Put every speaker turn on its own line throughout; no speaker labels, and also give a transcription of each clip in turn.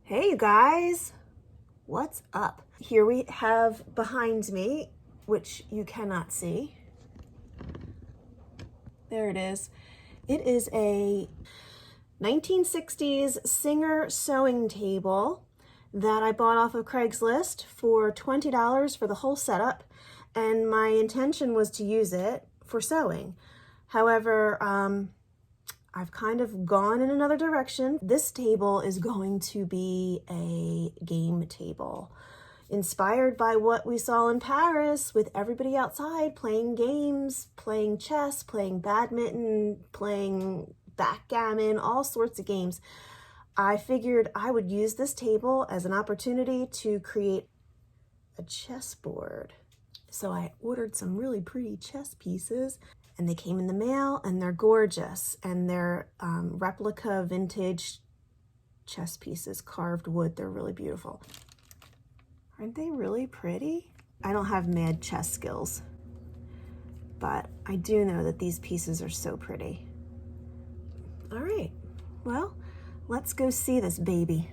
Hey you guys, what's up? Here we have behind me, which you cannot see. There it is. It is a 1960s Singer sewing table that I bought off of Craigslist for $20 for the whole setup, and my intention was to use it for sewing. However, I've kind of gone in another direction. This table is going to be a game table, inspired by what we saw in Paris with everybody outside playing games, playing chess, playing badminton, playing backgammon, all sorts of games. I figured I would use this table as an opportunity to create a chessboard. So I ordered some really pretty chess pieces, and they came in the mail, and they're gorgeous, and they're replica vintage chess pieces, carved wood. They're really beautiful. Aren't they really pretty? I don't have mad chess skills, but I do know that these pieces are so pretty. All right, well, let's go see this baby.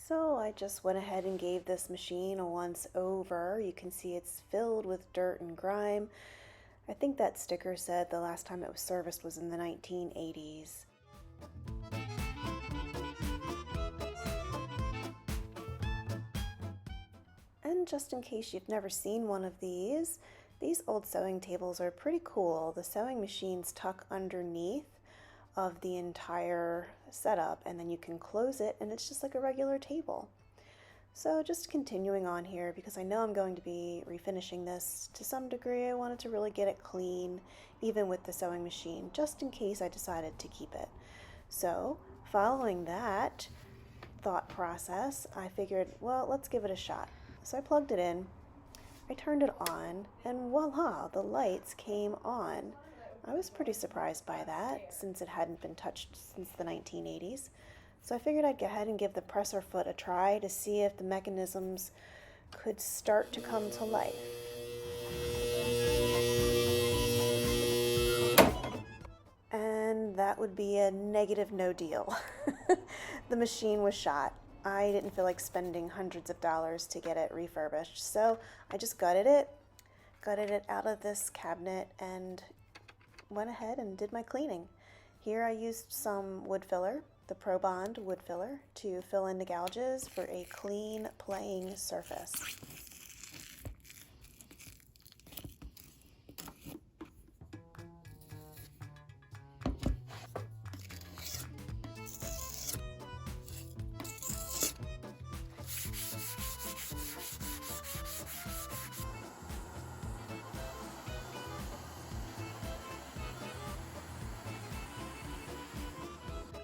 So I just went ahead and gave this machine a once over. You can see it's filled with dirt and grime. I think that sticker said the last time it was serviced was in the 1980s. And just in case you've never seen one of these old sewing tables are pretty cool. The sewing machines tuck underneath of the entire setup, and then you can close it and it's just like a regular table. So just continuing on here, because I know I'm going to be refinishing this to some degree. I wanted to really get it clean, even with the sewing machine, just in case I decided to keep it. So following that thought process, I figured, well, let's give it a shot. So I plugged it in, I turned it on, and voila, the lights came on. I was pretty surprised by that, since it hadn't been touched since the 1980s. So I figured I'd go ahead and give the presser foot a try to see if the mechanisms could start to come to life. And that would be a negative no deal. The machine was shot. I didn't feel like spending hundreds of dollars to get it refurbished, so I just gutted it out of this cabinet and went ahead and did my cleaning. Here I used some wood filler, the Pro Bond wood filler, to fill in the gouges for a clean playing surface.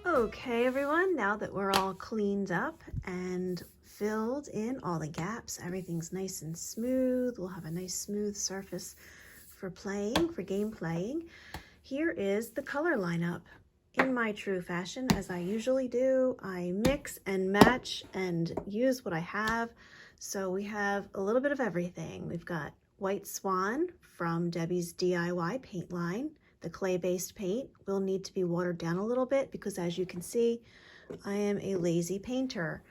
Okay everyone, now that we're all cleaned up and filled in all the gaps, everything's nice and smooth. We'll have a nice smooth surface for playing, for game playing. Here is the color lineup. In my true fashion, as I usually do, I mix and match and use what I have. So we have a little bit of everything. We've got White Swan from Debbie's DIY paint line. The clay-based paint will need to be watered down a little bit because, as you can see, I am a lazy painter.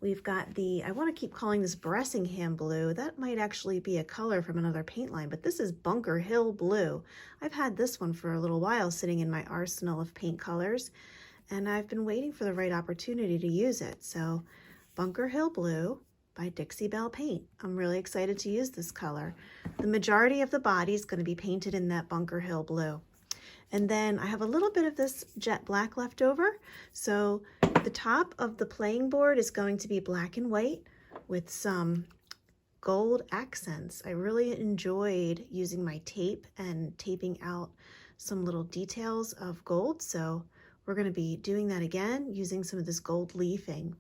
We've got I want to keep calling this Bressingham blue. That might actually be a color from another paint line, but this is Bunker Hill blue. I've had this one for a little while sitting in my arsenal of paint colors, and I've been waiting for the right opportunity to use it. So Bunker Hill blue by Dixie Belle Paint. I'm really excited to use this color. The majority of the body is going to be painted in that Bunker Hill blue. And then I have a little bit of this jet black left over. So the top of the playing board is going to be black and white with some gold accents. I really enjoyed using my tape and taping out some little details of gold. So we're going to be doing that again using some of this gold leafing.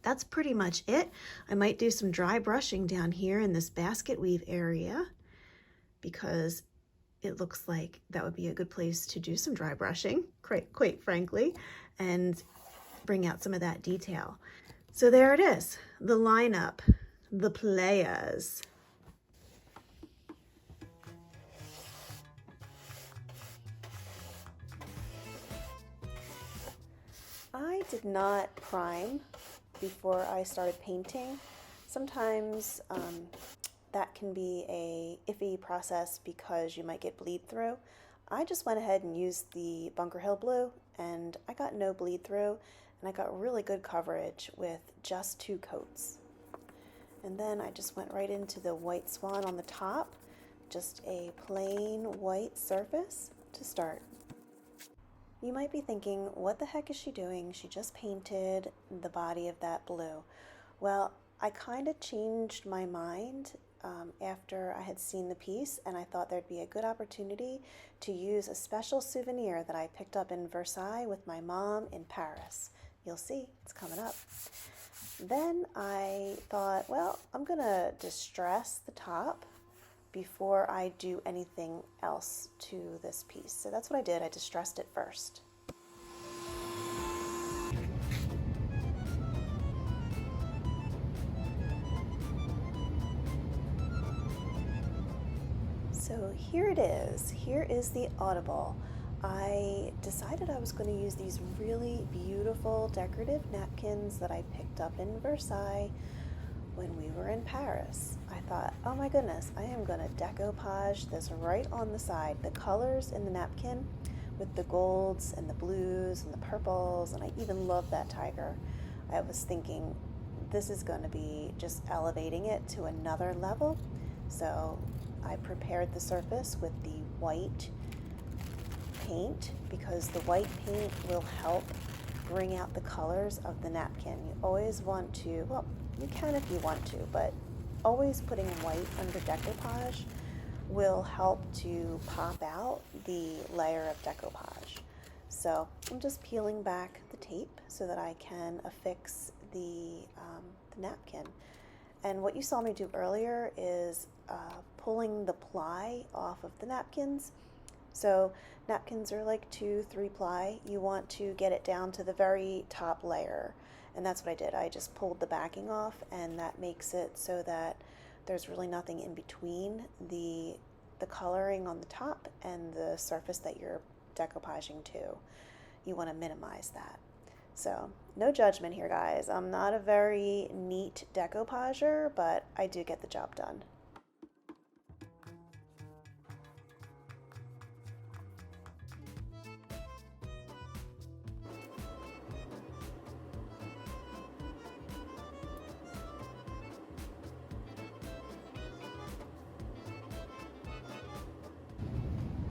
That's pretty much it. I might do some dry brushing down here in this basket weave area because it looks like that would be a good place to do some dry brushing, quite frankly, and bring out some of that detail. So there it is, the lineup, the players. did not prime before I started painting. Sometimes that can be a iffy process because you might get bleed through. I just went ahead and used the Bunker Hill blue, and I got no bleed through, and I got really good coverage with just 2 coats. And then I just went right into the white swan on the top, just a plain white surface to start. You might be thinking, what the heck is she doing? She just painted the body of that blue. Well, I kind of changed my mind after I had seen the piece, and I thought there'd be a good opportunity to use a special souvenir that I picked up in Versailles with my mom in Paris. You'll see, it's coming up. Then I thought, well, I'm gonna distress the top before I do anything else to this piece. So that's what I did. I distressed it first. So here it is. Here is the Audible. I decided I was going to use these really beautiful decorative napkins that I picked up in Versailles when we were in Paris. I thought, oh my goodness, I am going to decoupage this right on the side. The colors in the napkin with the golds and the blues and the purples, and I even love that tiger. I was thinking this is going to be just elevating it to another level. So I prepared the surface with the white paint because the white paint will help bring out the colors of the napkin. You always want to, well, you can if you want to, but always putting white under decoupage will help to pop out the layer of decoupage. So I'm just peeling back the tape so that I can affix the napkin. And what you saw me do earlier is pulling the ply off of the napkins. So napkins are like 2-3 ply. You want to get it down to the very top layer. And that's what I did. I just pulled the backing off, and that makes it so that there's really nothing in between the coloring on the top and the surface that you're decoupaging to. You want to minimize that. So no judgment here, guys. I'm not a very neat decoupager, but I do get the job done.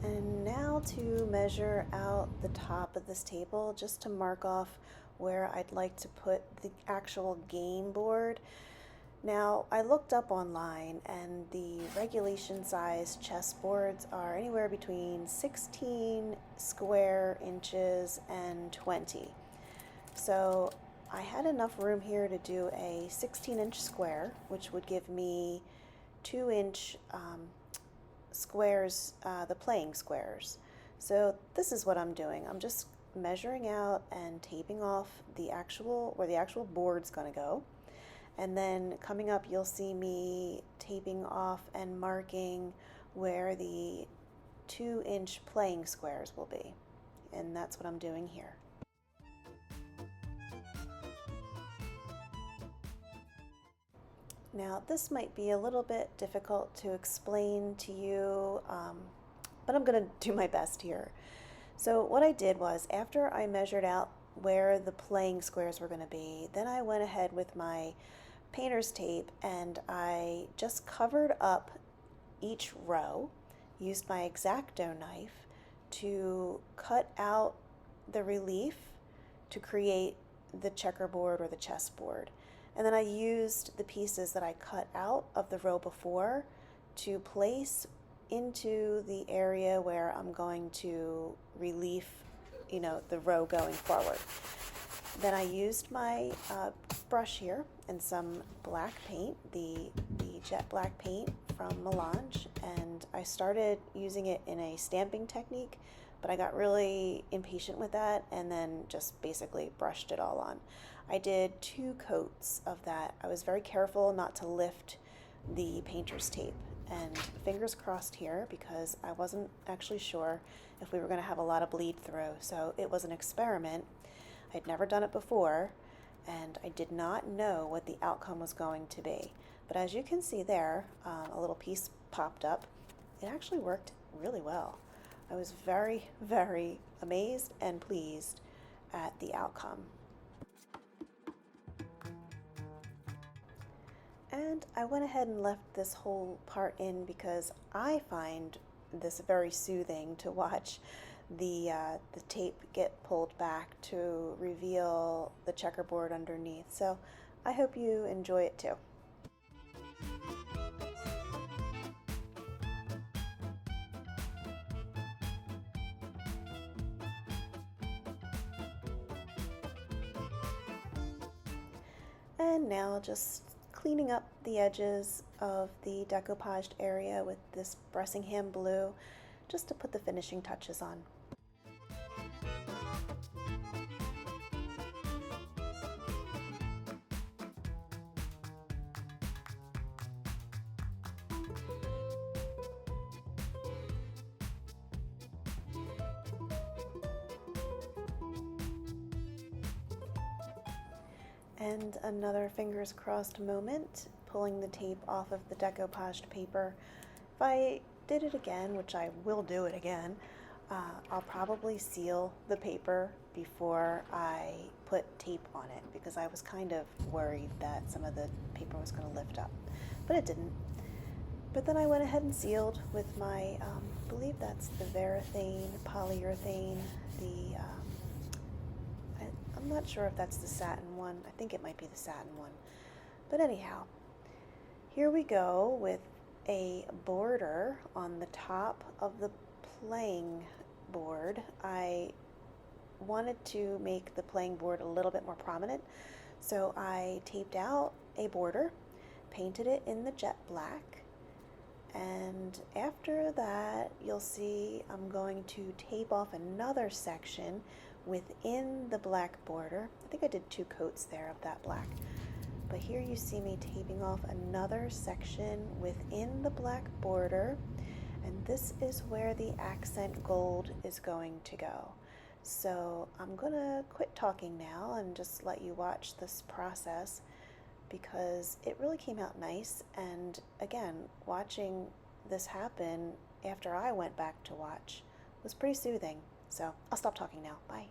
And now to measure out the top of this table, just to mark off where I'd like to put the actual game board. Now, I looked up online, and the regulation size chessboards are anywhere between 16 square inches and 20. So I had enough room here to do a 16-inch square, which would give me 2-inch squares, the playing squares. So this is what I'm doing. I'm just measuring out and taping off the actual, where the actual board's going to go. And then coming up, you'll see me taping off and marking where the 2-inch playing squares will be. And that's what I'm doing here. Now, this might be a little bit difficult to explain to you, but I'm going to do my best here. So what I did was, after I measured out where the playing squares were going to be, then I went ahead with my painter's tape and I just covered up each row, used my X-Acto knife to cut out the relief to create the checkerboard or the chessboard. And then I used the pieces that I cut out of the row before to place into the area where I'm going to relief, the row going forward. Then I used my brush here and some black paint, the jet black paint from Melange, and I started using it in a stamping technique, but I got really impatient with that and then just basically brushed it all on. I did 2 coats of that. I was very careful not to lift the painter's tape, and fingers crossed here because I wasn't actually sure if we were going to have a lot of bleed through, so it was an experiment. I'd never done it before, and I did not know what the outcome was going to be. But as you can see there, a little piece popped up. It actually worked really well. I was very, very amazed and pleased at the outcome. And I went ahead and left this whole part in because I find this very soothing to watch the tape get pulled back to reveal the checkerboard underneath. So I hope you enjoy it too. And now just cleaning up the edges of the decoupaged area with this Bressingham blue just to put the finishing touches on. And another fingers crossed moment, pulling the tape off of the decoupaged paper. If I did it again, which I will do it again, I'll probably seal the paper before I put tape on it because I was kind of worried that some of the paper was going to lift up, but it didn't. But then I went ahead and sealed with my, I believe that's the Varathane polyurethane, I'm not sure if that's the satin one. I think it might be the satin one. But anyhow, here we go with a border on the top of the playing board. I wanted to make the playing board a little bit more prominent, so I taped out a border, painted it in the jet black, and after that you'll see I'm going to tape off another section within the black border. I think I did 2 coats there of that black. But here you see me taping off another section within the black border, and this is where the accent gold is going to go. So I'm gonna quit talking now and just let you watch this process because it really came out nice, and again, watching this happen after I went back to watch was pretty soothing. So I'll stop talking now. Bye.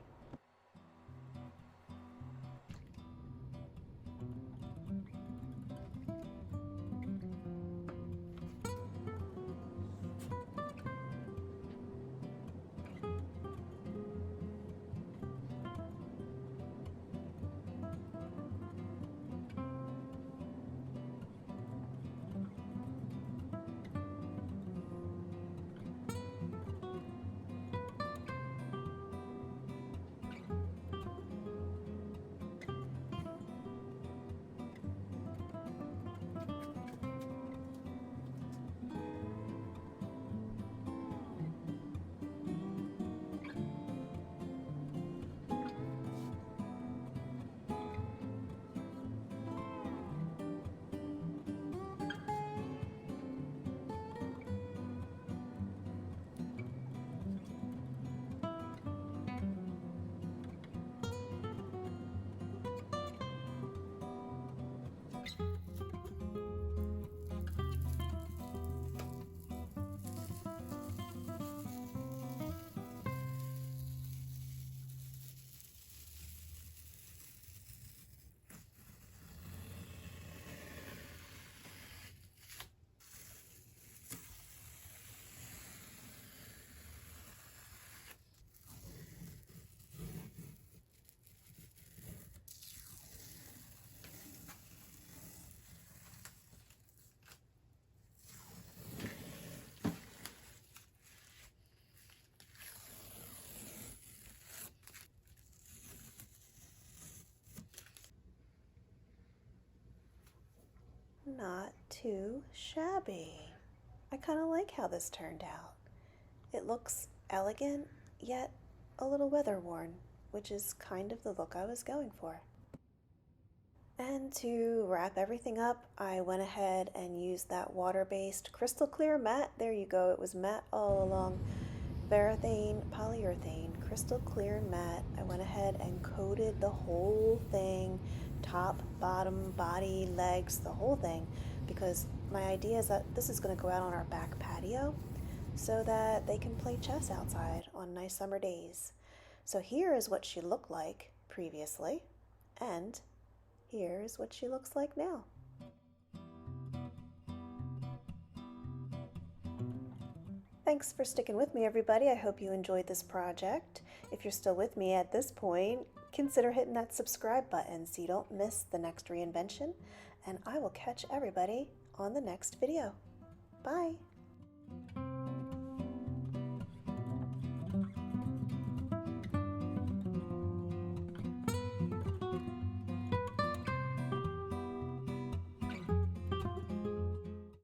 Not too shabby. I kind of like how this turned out. It looks elegant, yet a little weather-worn, which is kind of the look I was going for. And to wrap everything up, I went ahead and used that water-based crystal clear matte. There you go, it was matte all along. Varathane polyurethane, crystal clear and matte. I went ahead and coated the whole thing, top, bottom, body, legs, the whole thing, because my idea is that this is going to go out on our back patio so that they can play chess outside on nice summer days. So here is what she looked like previously, and here is what she looks like now. Thanks for sticking with me, everybody. I hope you enjoyed this project. If you're still with me at this point, consider hitting that subscribe button so you don't miss the next reinvention, and I will catch everybody on the next video. Bye.